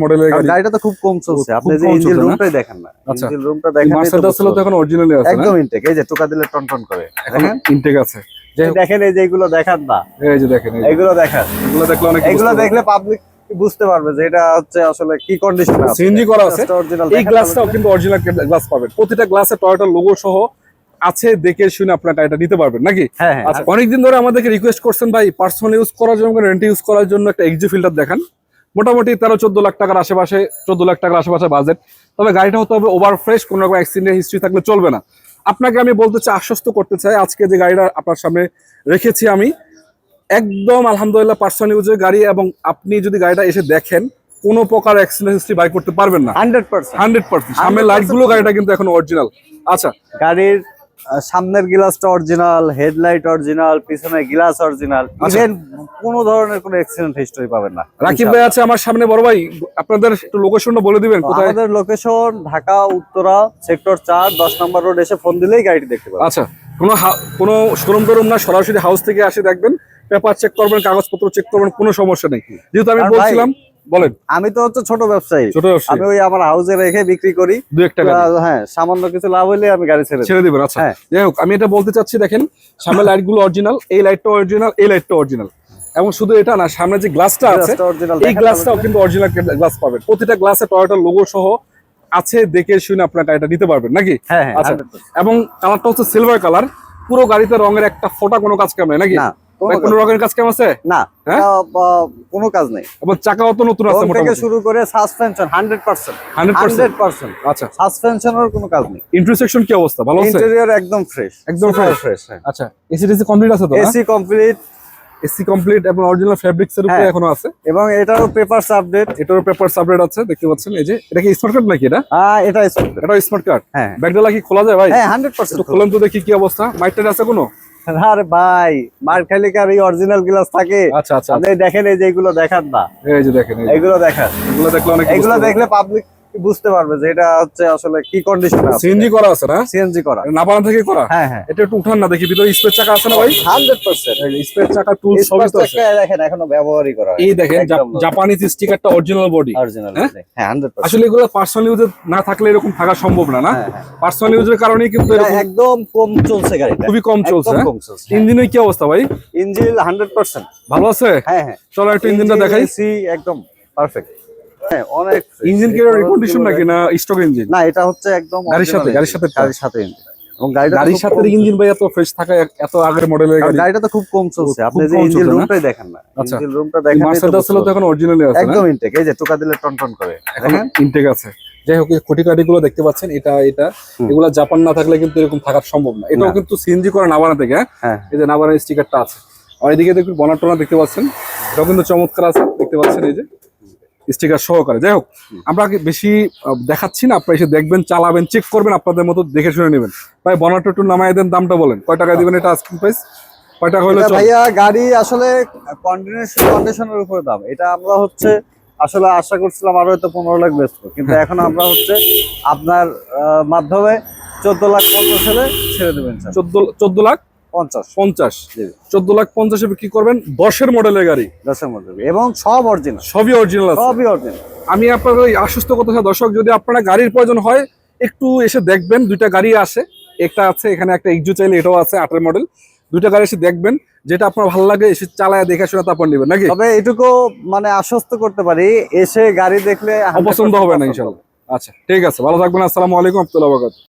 মডেলের গাড়ি। গাড়িটা তো খুব কম চলছে, আপনি যে ইঞ্জিন রুমটাই দেখেন না। আচ্ছা, ইঞ্জিন রুমটা দেখেন, মার্সেডিস তো এখন অরিজিনালি আছে, একদম ইনটেক। এই যে টোকা দিলে টনটন করে, দেখেন ইনটেক আছে। দেখেন এই যে এগুলো দেখান না, এই যে দেখেন এগুলো দেখেন, এগুলো দেখলে অনেক, এগুলো দেখলে পাবলিক বুঝতে পারবে যে এটা হচ্ছে আসলে কি কন্ডিশনে আছে। সিএনজি করা আছে। এই গ্লাসটাও কিন্তু অরিজিনাল গ্লাস পাবেন, প্রতিটা গ্লাসে টয়োটা লোগো সহ আছে, দেখে শুনে আপনারা এটা নিতে পারবেন নাকি? হ্যাঁ হ্যাঁ। আচ্ছা, অনেকদিন ধরে আমাদেরকে রিকোয়েস্ট করছেন ভাই পার্সোনাল ইউজ করার জন্য, রেন্ট ইউজ করার জন্য একটা এক্সজি ফিল্টার দেখান। মোটামুটি 13-14 লাখ টাকার আশেপাশে, 14 লাখ টাকার আশেপাশে বাজেট। তবে গাড়িটা হতে হবে ওভার ফ্রেশ, কোনো রকম অ্যাক্সিডেন্ট হিস্ট্রি থাকলে চলবে না। আপনাকে আমি বলতে চাই, আশ্বস্ত করতে চাই, আজকে যে গাড়িটা আপনার সামনে রেখেছি আমি, একদম আলহামদুলিল্লাহ পার্সোনাল ইউজের গাড়ি। এবং আপনি যদি গাড়িটা এসে দেখেন, কোনো প্রকার অ্যাক্সিডেন্ট হিস্ট্রি বাই করতে পারবেন না। 100%। সামনের লাইট গুলো গাড়িটা কিন্তু এখন অরিজিনাল। আচ্ছা, গাড়ির সামনের গ্লাসটা অরিজিনাল, হেডলাইট অরিজিনাল, পিছনের গ্লাস অরিজিনাল, ইভেন কোনো ধরনের কোনো অ্যাক্সিডেন্ট হিস্টরি পাবেন না। রাকিব ভাই আছে আমার সামনে, বড় ভাই আপনাদের একটু লোকেশনটা বলে দিবেন কোথায়? আমাদের লোকেশন ঢাকা উত্তরা সেক্টর 4 10 নম্বর রোড, এসে ফোন দিলেই গাড়িটি দেখতে পাবেন। আচ্ছা, কোনো শোরুম টরুম না, সরাসরি হাউস থেকে আসে দেখবেন, পেপার চেক করবেন, কাগজপত্র চেক করবেন, কোনো সমস্যা নেই। যেহেতু আমি বলছিলাম, বলেন। আমি তো হচ্ছে ছোট ব্যবসায়ী, আমি ওই আমার হাউসে রেখে বিক্রি করি 2-1 টাকা। হ্যাঁ, সামান্য কিছু লাভ হলে আমি গাড়ি ছেড়ে দিবেন। আচ্ছা, যাই হোক, আমি এটা বলতে চাচ্ছি, দেখেন সামনে লাইট গুলো অরিজিনাল, এই লাইটটা অরিজিনাল, এই লাইটটা অরিজিনাল। এবং শুধু এটা না, সামনে যে গ্লাসটা আছে, এই গ্লাসটাও কিন্তু অরিজিনাল গ্লাস পাবেন, প্রতিটা গ্লাসে টয়োটা লোগো সহ আছে, দেখে শুনে আপনারা এটা নিতে পারবেন নাকি? আচ্ছা, এবং কালারটা হচ্ছে সিলভার কালার, পুরো গাড়িতে রঙের একটা ফোঁটা কোনো কাজ কাম নাই নাকি? কোনো রঙের কাজ কাম আছে না? কোনো কাজ নেই। এবং চাকাও তো নতুন আছে, থেকে শুরু করে সাসপেনশন 100%। আচ্ছা, সাসপেনশনের কোনো কাজ নেই। ইন্টারসেকশন কি অবস্থা? ভালো আছে? ইন্টেরিয়র একদম ফ্রেশ, একদম ফ্রেশ। আচ্ছা, এসি টিসি কমপ্লিট আছে তো? এসি কমপ্লিট এবং অরিজিনাল ফেব্রিক্স এর উপরে এখনো আছে। এবং এটারও পেপারস আপডেট, আছে, দেখতে পাচ্ছেন। এই যে এটা কি স্মার্ট কার্ড নাকি? এটা স্মার্ট কার্ড। হ্যাঁ, ব্যাগডালা কি খোলা যায় ভাই? হ্যাঁ 100%। তো খোলেন তো দেখি কি অবস্থা। মাইটার আছে কোনো? আরে ভাই, মার খালি কার এই অরিজিনাল গ্লাস থাকে। আচ্ছা আচ্ছা, আপনি দেখেন এই যে এগুলো দেখান না, এই যে দেখেন, এগুলো দেখেন, এগুলো দেখলে পাবলিক বুঝতে পারবে যে এটা হচ্ছে আসলে কি কন্ডিশনে আছে। সিএনজি করা আছে না? সিএনজি করা, নাপানা থেকে করা। হ্যাঁ হ্যাঁ। এটা একটু উঠান না দেখি, ভিতরে স্পেস চাকা আছে না ভাই? 100%। এই স্পেস চাকা টুল সবই তো আছে। দেখেন এখনো ব্যবহারই করা হয়। এই দেখেন জাপানিজ স্টিকারটা অরিজিনাল বডি। হ্যাঁ 100%। আসলে এগুলো পার্সোনাল ইউজে না থাকলে এরকম থাকা সম্ভব না, না? পার্সোনাল ইউজের কারণেই কিন্তু এরকম একদম কম চলছে গাড়িটা, খুবই কম চলছে। ইঞ্জিনের কি অবস্থা ভাই? ইঞ্জিন 100% ভালো আছে। হ্যাঁ হ্যাঁ, চলো একটু ইঞ্জিনটা দেখাই। এসি একদম পারফেক্ট। হ্যাঁ, অনেক ইঞ্জিন কি রিকন্ডিশন নাকি না স্টক ইঞ্জিন? না, এটা হচ্ছে একদম গাড়ির সাথে ইঞ্জিন। এবং গাড়ির সাথে ইঞ্জিন ভাই এত ফ্রেশ থাকা, এত আগের মডেলের গাড়ি। গাড়িটা তো খুব কম চলছে, আপনি যে ইঞ্জিন রুমটাই দেখেন না। আচ্ছা, ইঞ্জিন রুমটা দেখেন, মার্সেডিস তো এখন অরিজিনালি আছে, একদম ইনটেক। এই যে টোকা দিলে টনটন করে, দেখেন ইনটেক আছে। যাই হোক, খুঁটি কাটি গুলো দেখতে পাচ্ছেন, এটা এগুলা জাপান না থাকলে কিন্তু এরকম থাকা সম্ভব না। এটাও কিন্তু সিএনজি করা নাবানা থেকে। হ্যাঁ, এই যে নাবানা স্টিকারটা আছে। আর এদিকে দেখুন বনাটনা দেখতে পাচ্ছেন, এটাও কিন্তু চমৎকার আছে, দেখতে পাচ্ছেন এই যে স্টিকার সহকারে। যাই হোক, আমরা বেশি দেখাচ্ছি না, আপনারা এসে দেখবেন, চালাবেন, চেক করবেন, আপনাদের মতো দেখে শুনে নেবেন। ভাই বনাটা একটু নামাই দেন, দামটা বলেন কয় টাকা দিবেন? এটা আস্কিং প্রাইস কয় টাকা হলো? ভাইয়া গাড়ি আসলে কন্ডিশনের উপরে দাম। এটা আমরা হচ্ছে আসলে আশা করছিলাম আরো হয়তো 15 লাখ বেচবো, কিন্তু এখন আমরা হচ্ছে আপনার মাধ্যমে 14,50,000 হলে ছেড়ে দেবেন। 14 লাখ 50 14 লাখ 50 কি করবেন? 10 মডেলের গাড়ি, 10 মডেল, এবং সব অরিজিনাল, সবই অরিজিনাল। আমি আপনাদের আশ্বস্ত করতে চাই দর্শক, যদি আপনারা গাড়ির প্রয়োজন হয় একটু এসে দেখবেন। দুইটা গাড়ি আসে, একটা আছে এখানে, একটা এক্সজু চাইলে এটাও আছে 18 মডেল। দুইটা গাড়ি এসে দেখবেন, যেটা আপনার ভালো লাগে এসে চালায় দেখে শুনে তারপর নেবেন নাকি? তবে এটুকু মানে আশ্বস্ত করতে পারি, এসে গাড়ি দেখলে অপছন্দ হবে না ইনশাআল্লাহ। আচ্ছা, ঠিক আছে, ভালো থাকবেন। আসসালামু আলাইকুম ওয়া রাহমাতুল্লাহি ওয়া বারাকাতুহু।